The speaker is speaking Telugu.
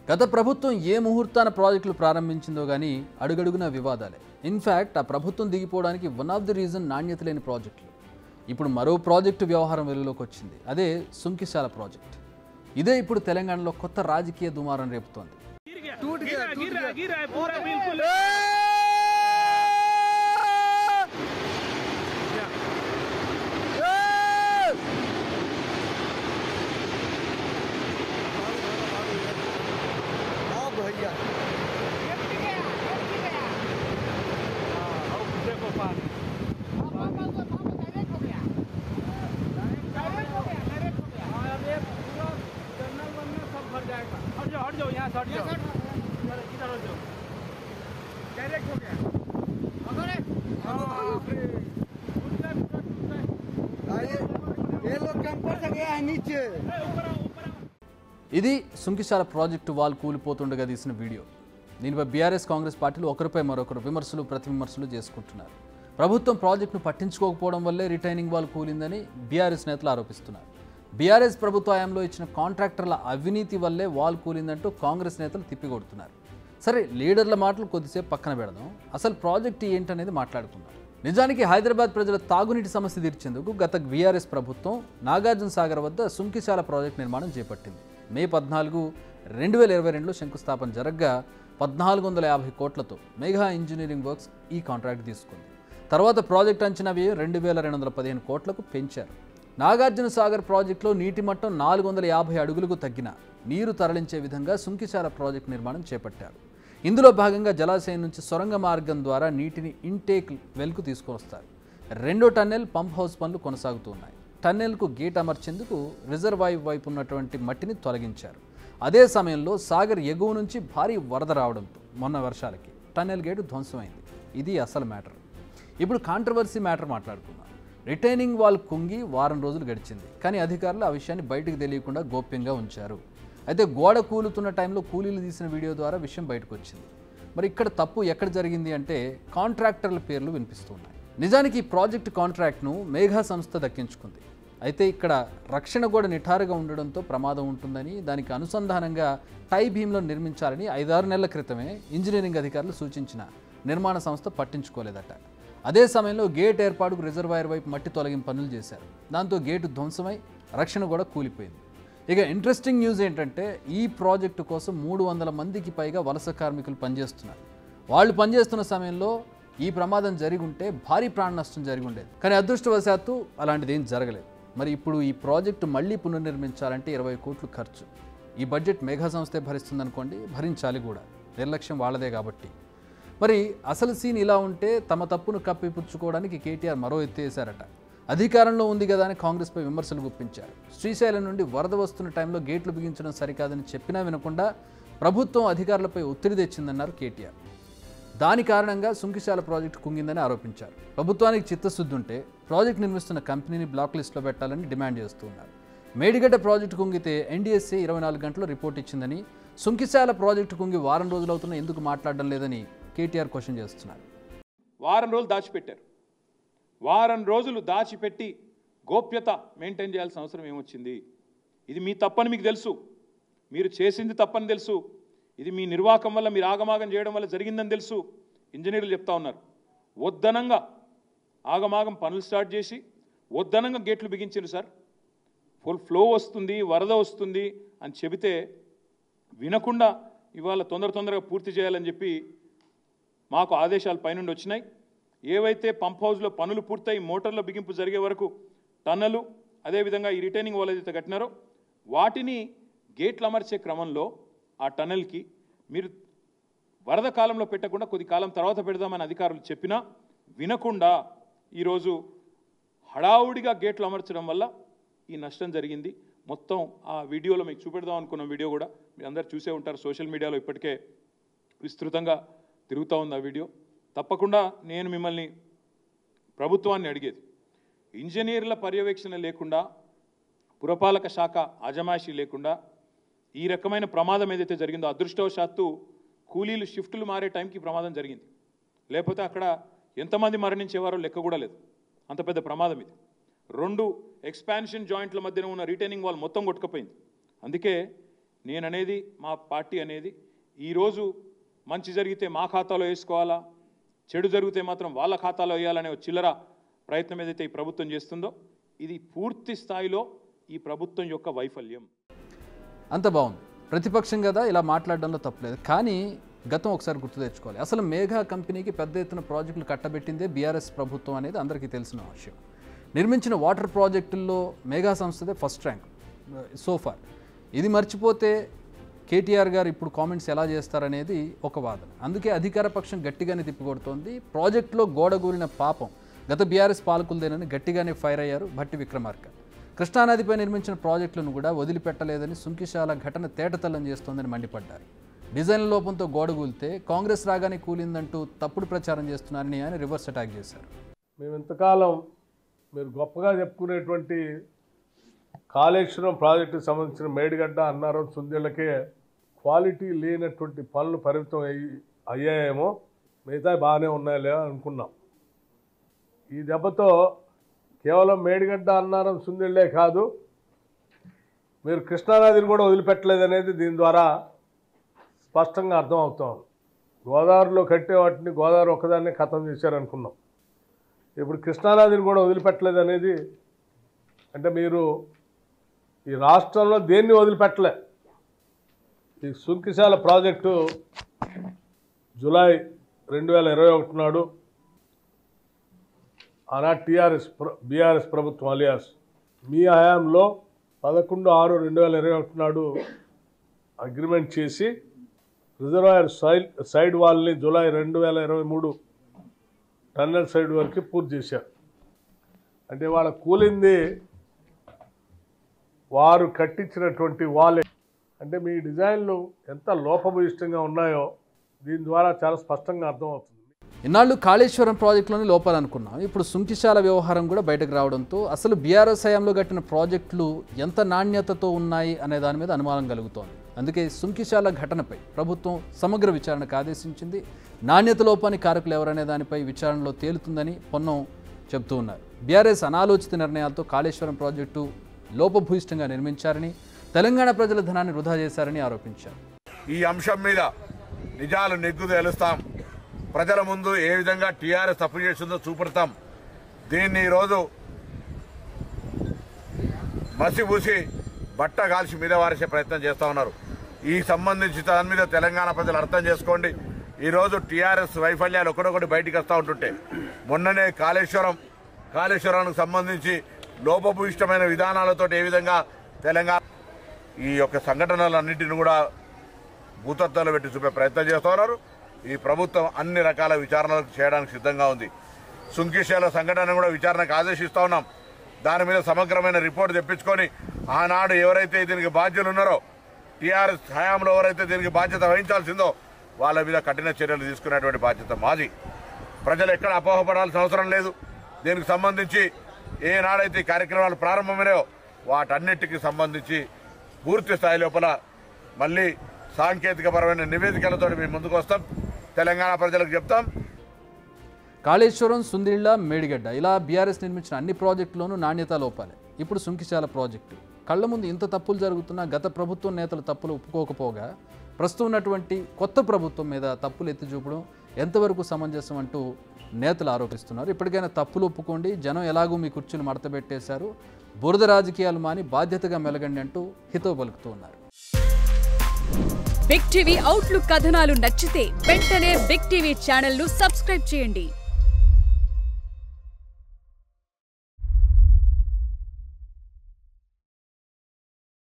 గత ప్రభుత్వం ఏ ముహూర్తాన ప్రాజెక్టులు ప్రారంభించిందో గానీ అడుగడుగున వివాదాలే. ఇన్ఫ్యాక్ట్ ఆ ప్రభుత్వం దిగిపోవడానికి వన్ ఆఫ్ ది రీజన్ నాణ్యత లేని ప్రాజెక్టులు. ఇప్పుడు మరో ప్రాజెక్టు వ్యవహారం వెలుగులోకి వచ్చింది. అదే సుంకిశాల ప్రాజెక్ట్. ఇదే ఇప్పుడు తెలంగాణలో కొత్త రాజకీయ దుమారం రేపుతోంది. ఇది సుంకిశాల ప్రాజెక్టు వాల్ కూలిపోతుండగా తీసిన వీడియో. దీనిపై బీఆర్ఎస్ కాంగ్రెస్ పార్టీలు ఒకరిపై మరొకరు విమర్శలు ప్రతి విమర్శలు చేసుకుంటున్నారు. ప్రభుత్వం ప్రాజెక్టును పట్టించుకోకపోవడం వల్లే రిటైనింగ్ వాల్ కూలిందని బీఆర్ఎస్ నేతలు ఆరోపిస్తున్నారు. బీఆర్ఎస్ ప్రభుత్వ హయాంలో ఇచ్చిన కాంట్రాక్టర్ల అవినీతి వల్లే వాల్ కూలిందంటూ కాంగ్రెస్ నేతలు తిప్పికొడుతున్నారు. సరే, లీడర్ల మాటలు కొద్దిసేపు పక్కన పెడదాం. అసలు ప్రాజెక్టు ఏంటనేది మాట్లాడుకుందాం. నిజానికి హైదరాబాద్ ప్రజల తాగునీటి సమస్య తీర్చేందుకు గత బీఆర్ఎస్ ప్రభుత్వం నాగార్జున సాగర్ వద్ద సుంకిశాల ప్రాజెక్టు నిర్మాణం చేపట్టింది. మే 14, 2022లో శంకుస్థాపన జరగ్గా 1450 కోట్లతో మెగా ఇంజనీరింగ్ వర్క్స్ ఈ కాంట్రాక్ట్ తీసుకుంది. తర్వాత ప్రాజెక్ట్ అంచనా వ్యయం 2215 కోట్లకు పెంచారు. నాగార్జున సాగర్ ప్రాజెక్టులో నీటి మట్టం 450 అడుగులకు తగ్గిన నీరు తరలించే విధంగా సుంకిశాల ప్రాజెక్టు నిర్మాణం చేపట్టారు. ఇందులో భాగంగా జలాశయం నుంచి సొరంగ మార్గం ద్వారా నీటిని ఇంటేక్ వెల్కు తీసుకొస్తారు. రెండో టన్నెల్ పంప్ హౌస్ పనులు కొనసాగుతున్నాయి. టన్నెల్కు గేట్ అమర్చేందుకు రిజర్వాయర్ వైపు ఉన్నటువంటి మట్టిని తొలగించారు. అదే సమయంలో సాగర్ ఎగువ నుంచి భారీ వరద రావడంతో మొన్న వర్షాలకి టన్నెల్ గేటు ధ్వంసమైంది. ఇది అసలు మ్యాటర్. ఇప్పుడు కాంట్రవర్సీ మ్యాటర్ మాట్లాడుకుందాం. రిటైనింగ్ వాల్ కుంగి వారం రోజులు గడిచింది. కానీ అధికారులు ఆ విషయాన్ని బయటకు తెలియకుండా గోప్యంగా ఉంచారు. అయితే గోడ కూలుతున్న టైంలో కూలీలు తీసిన వీడియో ద్వారా విషయం బయటకు వచ్చింది. మరి ఇక్కడ తప్పు ఎక్కడ జరిగింది అంటే కాంట్రాక్టర్ల పేర్లు వినిపిస్తున్నాయి. నిజానికి ఈ ప్రాజెక్టు కాంట్రాక్ట్ను మేఘా సంస్థ దక్కించుకుంది. అయితే ఇక్కడ రక్షణ గోడ నిఠారుగా ఉండడంతో ప్రమాదం ఉంటుందని, దానికి అనుసంధానంగా టై భీమ్లో నిర్మించాలని 5-6 నెలల క్రితమే ఇంజనీరింగ్ అధికారులు సూచించిన నిర్మాణ సంస్థ పట్టించుకోలేదట. అదే సమయంలో గేట్ ఏర్పాటుకు రిజర్వాయర్ వైపు మట్టి తొలగింపు పనులు చేశారు. దాంతో గేటు ధ్వంసమై రక్షణ గోడ కూలిపోయింది. ఇక ఇంట్రెస్టింగ్ న్యూస్ ఏంటంటే ఈ ప్రాజెక్టు కోసం 300 మందికి పైగా వలస కార్మికులు పనిచేస్తున్నారు. వాళ్ళు పనిచేస్తున్న సమయంలో ఈ ప్రమాదం జరిగి ఉంటే భారీ ప్రాణ నష్టం జరిగి ఉండేది. కానీ అదృష్టవశాత్తు అలాంటిది ఏం జరగలేదు. మరి ఇప్పుడు ఈ ప్రాజెక్టు మళ్ళీ పునర్నిర్మించాలంటే 20 కోట్లు ఖర్చు. ఈ బడ్జెట్ మేఘా సంస్థే భరిస్తుందనుకోండి, భరించాలి కూడా. నిర్లక్ష్యం వాళ్ళదే కాబట్టి. మరి అసలు సీన్ ఇలా ఉంటే తమ తప్పును కప్పిపుచ్చుకోవడానికి కేటీఆర్ మరో ఎత్తు వేశారట. అధికారంలో ఉంది కదా అని కాంగ్రెస్పై విమర్శలు గుప్పించారు. శ్రీశైలం నుండి వరద వస్తున్న టైంలో గేట్లు బిగించడం సరికాదని చెప్పినా వినకుండా ప్రభుత్వం అధికారులపై ఒత్తిడి తెచ్చిందన్నారు కేటీఆర్. దాని కారణంగా సుంకిశాల ప్రాజెక్టు కుంగిందని ఆరోపించారు. ప్రభుత్వానికి చిత్తశుద్ధి ఉంటే ప్రాజెక్టు నిర్మిస్తున్న కంపెనీని బ్లాక్ లిస్టులో పెట్టాలని డిమాండ్ చేస్తున్నారు. మేడిగడ్డ ప్రాజెక్టు కుంగితే ఎన్డీఎస్సీ 24 గంటల్లో రిపోర్ట్ ఇచ్చిందని, సుంకిశాల ప్రాజెక్టు కుంగి వారం రోజులు అవుతున్నా ఎందుకు మాట్లాడడం లేదని కేటీఆర్ క్వశ్చన్ చేస్తున్నారు. వారం రోజులు దాచిపెట్టారు. వారం రోజులు దాచిపెట్టి గోప్యత మెయింటైన్ చేయాల్సిన అవసరం ఏమొచ్చింది? ఇది మీ తప్పని మీకు తెలుసు, మీరు చేసింది తప్పని తెలుసు, ఇది మీ నిర్వాహకం వల్ల, మీరు ఆగమాగం చేయడం వల్ల జరిగిందని తెలుసు. ఇంజనీర్లు చెప్తా ఉన్నారు. వద్దనంగా ఆగమాగం పనులు స్టార్ట్ చేసి వద్దనంగా గేట్లు బిగించారు సార్. ఫుల్ ఫ్లో వస్తుంది, వరద వస్తుంది అని చెబితే వినకుండా ఇవాళ తొందరగా పూర్తి చేయాలని చెప్పి మాకు ఆదేశాలు పైనుండి వచ్చినాయి. ఏవైతే పంప్ హౌస్లో పనులు పూర్తయి మోటార్ల బిగింపు జరిగే వరకు టన్నలు, అదేవిధంగా ఈ రిటైనింగ్ వాల్ ఏదైతే కట్టినారో వాటిని గేట్లు అమర్చే క్రమంలో ఆ టన్నెల్కి మీరు వరద కాలంలో పెట్టకుండా కొద్ది కాలం తర్వాత పెడదామని అధికారులు చెప్పినా వినకుండా ఈరోజు హడావుడిగా గేట్లు అమర్చడం వల్ల ఈ నష్టం జరిగింది. మొత్తం ఆ వీడియోలో మీకు చూపెడదాం అనుకున్న వీడియో కూడా మీరు అందరు చూసే ఉంటారు. సోషల్ మీడియాలో ఇప్పటికే విస్తృతంగా తిరుగుతూ ఉంది ఆ వీడియో. తప్పకుండా నేను మిమ్మల్ని, ప్రభుత్వాన్ని అడిగేది, ఇంజనీర్ల పర్యవేక్షణ లేకుండా, పురపాలక శాఖ అజమాయిషీ లేకుండా ఈ రకమైన ప్రమాదం ఏదైతే జరిగిందో, అదృష్టవశాత్తు కూలీలు షిఫ్టులు మారే టైంకి ప్రమాదం జరిగింది. లేకపోతే అక్కడ ఎంతమంది మరణించేవారో లెక్క కూడా లేదు. అంత పెద్ద ప్రమాదం ఇది. 2 ఎక్స్పాన్షన్ జాయింట్ల మధ్యన ఉన్న రిటైనింగ్ వాల్ మొత్తం కొట్టుకుపోయింది. అందుకే నేననేది మా పార్టీ అనేది ఈరోజు మంచి జరిగితే మా ఖాతాలో వేసుకోవాలా, చెడు జరిగితే మాత్రం వాళ్ళ ఖాతాలో వేయాలనే చిల్లర ప్రయత్నం ఏదైతే ఈ ప్రభుత్వం చేస్తుందో ఇది పూర్తి స్థాయిలో ఈ ప్రభుత్వం యొక్క వైఫల్యం. అంత బాగుంది, ప్రతిపక్షం కదా ఇలా మాట్లాడడంలో తప్పలేదు. కానీ గతం ఒకసారి గుర్తు తెచ్చుకోవాలి. అసలు మేఘా కంపెనీకి పెద్ద ఎత్తున ప్రాజెక్టులు కట్టబెట్టిందే బీఆర్ఎస్ ప్రభుత్వం అనేది అందరికీ తెలిసిన విషయం. నిర్మించిన వాటర్ ప్రాజెక్టుల్లో మేఘా సంస్థదే ఫస్ట్ ర్యాంక్ సోఫార్. ఇది మర్చిపోతే కేటీఆర్ గారు ఇప్పుడు కామెంట్స్ ఎలా చేస్తారనేది ఒక వాదన. అందుకే అధికార పక్షం గట్టిగానే తిప్పికొడుతోంది. ప్రాజెక్టులో గోడగూలిన పాపం గత బీఆర్ఎస్ పాలకులదేనని గట్టిగానే ఫైర్ అయ్యారు భట్టి విక్రమార్క. కృష్ణానదిపై నిర్మించిన ప్రాజెక్టులను కూడా వదిలిపెట్టలేదని సుంకిశాల ఘటన తేటతల్లం చేస్తోందని మండిపడ్డారు. డిజైన్ లోపంతో గోడగూలితే కాంగ్రెస్ రాగానే కూలిందంటూ తప్పుడు ప్రచారం చేస్తున్నారని ఆయన రివర్స్ అటాక్ చేశారు. మేము ఇంతకాలం మీరు గొప్పగా చెప్పుకునేటువంటి కాళేశ్వరం ప్రాజెక్టుకు సంబంధించిన మేడిగడ్డ, అన్నారం, సుందిళ్ళకే క్వాలిటీ లేనటువంటి పనులు పరిమితం అయ్యాయేమో, మిగతా బాగానే ఉన్నాయలే అనుకున్నాం. ఈ దెబ్బతో కేవలం మేడిగడ్డ, అన్నారం, సుందిళ్ళే కాదు, మీరు కృష్ణానదిని కూడా వదిలిపెట్టలేదనేది దీని ద్వారా స్పష్టంగా అర్థమవుతాం. గోదావరిలో కట్టే వాటిని గోదావరి ఒక్కదాన్నే ఖతం చేశారనుకున్నాం. ఇప్పుడు కృష్ణానదిని కూడా వదిలిపెట్టలేదు అనేది అంటే మీరు ఈ రాష్ట్రంలో దేన్ని వదిలిపెట్టలే. ఈ సుంకిశాల ప్రాజెక్టు జూలై 2021 నాడు ఆనాటి బీఆర్ఎస్ ప్రభుత్వం అలియాస్ మీ హయాంలో 11/6/2021 నాడు అగ్రిమెంట్ చేసి రిజర్వాయర్ సైడ్ వాల్ని జూలై 2023 టన్నెల్ సైడ్ వరకు పూర్తి చేశారు. అంటే వాళ్ళ కూలింది వారు కట్టించినటువంటి వాలే. అంటే మీ డిజైన్లు ఎంత లోపభూయిష్టంగా ఉన్నాయో దీని ద్వారా చాలా స్పష్టంగా అర్థమవుతుంది. ఇన్నాళ్ళు కాళేశ్వరం ప్రాజెక్టులోని లోపాలు అనుకున్నాం. ఇప్పుడు సుంకిశాల వ్యవహారం కూడా బయటకు రావడంతో అసలు బీఆర్ఎస్ హయాంలో కట్టిన ప్రాజెక్టులు ఎంత నాణ్యతతో ఉన్నాయి అనే దాని మీద అనుమానం కలుగుతోంది. అందుకే సుంకిశాల ఘటనపై ప్రభుత్వం సమగ్ర విచారణకు ఆదేశించింది. నాణ్యత లోపానికి కారకులు ఎవరనే దానిపై విచారణలో తేలుతుందని పొన్నం చెబుతూ ఉన్నారు. బీఆర్ఎస్ అనాలోచిత నిర్ణయాలతో కాళేశ్వరం ప్రాజెక్టు లోపభూయిష్టంగా నిర్మించారని, తెలంగాణ ప్రజల ధనాన్ని వృధా చేశారని ఆరోపించారు. ఈ అంశం మీద నిజాలు నెగ్గు తేలుస్తాం. ప్రజల ముందు ఏ విధంగా టీఆర్ఎస్ తప్పు చేస్తుందో చూపెడతాం. దీన్ని ఈరోజు మసిబూసి బట్ట కాల్చి మీద వారేసే ప్రయత్నం చేస్తూ ఉన్నారు. ఈ సంబంధించి దాని మీద తెలంగాణ ప్రజలు అర్థం చేసుకోండి. ఈరోజు టీఆర్ఎస్ వైఫల్యాలు ఒకటొకటి బయటికి వస్తూ ఉంటుంటే మొన్ననే కాళేశ్వరానికి సంబంధించి లోపభూయిష్టమైన విధానాలతో ఏ విధంగా తెలంగాణ ఈ యొక్క సంఘటనలన్నింటినీ కూడా భూతత్వంలో పెట్టి చూపే ప్రయత్నం చేస్తూ ఉన్నారు. ఈ ప్రభుత్వం అన్ని రకాల విచారణలు చేయడానికి సిద్ధంగా ఉంది. సుంకిశాల సంఘటన కూడా విచారణకు ఆదేశిస్తూ ఉన్నాం. దాని మీద సమగ్రమైన రిపోర్ట్ తెప్పించుకొని ఆనాడు ఎవరైతే దీనికి బాధ్యులు ఉన్నారో, టీఆర్ఎస్ హయాంలో ఎవరైతే దీనికి బాధ్యత వహించాల్సిందో వాళ్ళ మీద కఠిన చర్యలు తీసుకునేటువంటి బాధ్యత మాది. ప్రజలు ఎక్కడ అపోహపడాల్సిన అవసరం లేదు. దీనికి సంబంధించి ఏనాడైతే కార్యక్రమాలు ప్రారంభమైనాయో వాటన్నిటికీ సంబంధించి పూర్తి స్థాయి లోపల మళ్ళీ సాంకేతికపరమైన నివేదికలతో మేము ముందుకు వస్తాం. తెలంగాణ ప్రజలకు చెప్తాం. కాళేశ్వరం, సుందిళ్ళ, మేడిగడ్డ ఇలా బీఆర్ఎస్ నిర్మించిన అన్ని ప్రాజెక్టులోనూ నాణ్యత లోపాలే. ఇప్పుడు సుంకిశాల ప్రాజెక్టు కళ్ల ముందు ఇంత తప్పులు జరుగుతున్నా గత ప్రభుత్వం నేతలు తప్పులు ఒప్పుకోకపోగా ప్రస్తుతం ఉన్నటువంటి కొత్త ప్రభుత్వం మీద తప్పులు ఎత్తి చూపడం ఎంతవరకు సమంజసం అంటూ నేతలు ఆరోపిస్తున్నారు. ఇప్పటికైనా తప్పులు ఒప్పుకోండి, జనం ఎలాగూ మీ కుర్చీలు మడతబెట్టేశారు, బురద రాజకీయాలు మాని బాధ్యతగా మెలగండి అంటూ హితవు పలుకుతూ ఉన్నారు. బిగ్ టీవీ అవుట్లుక్ కథనాలు నచ్చితే వెంటనే బిగ్ టీవీ ఛానల్ ను సబ్స్క్రైబ్ చేయండి.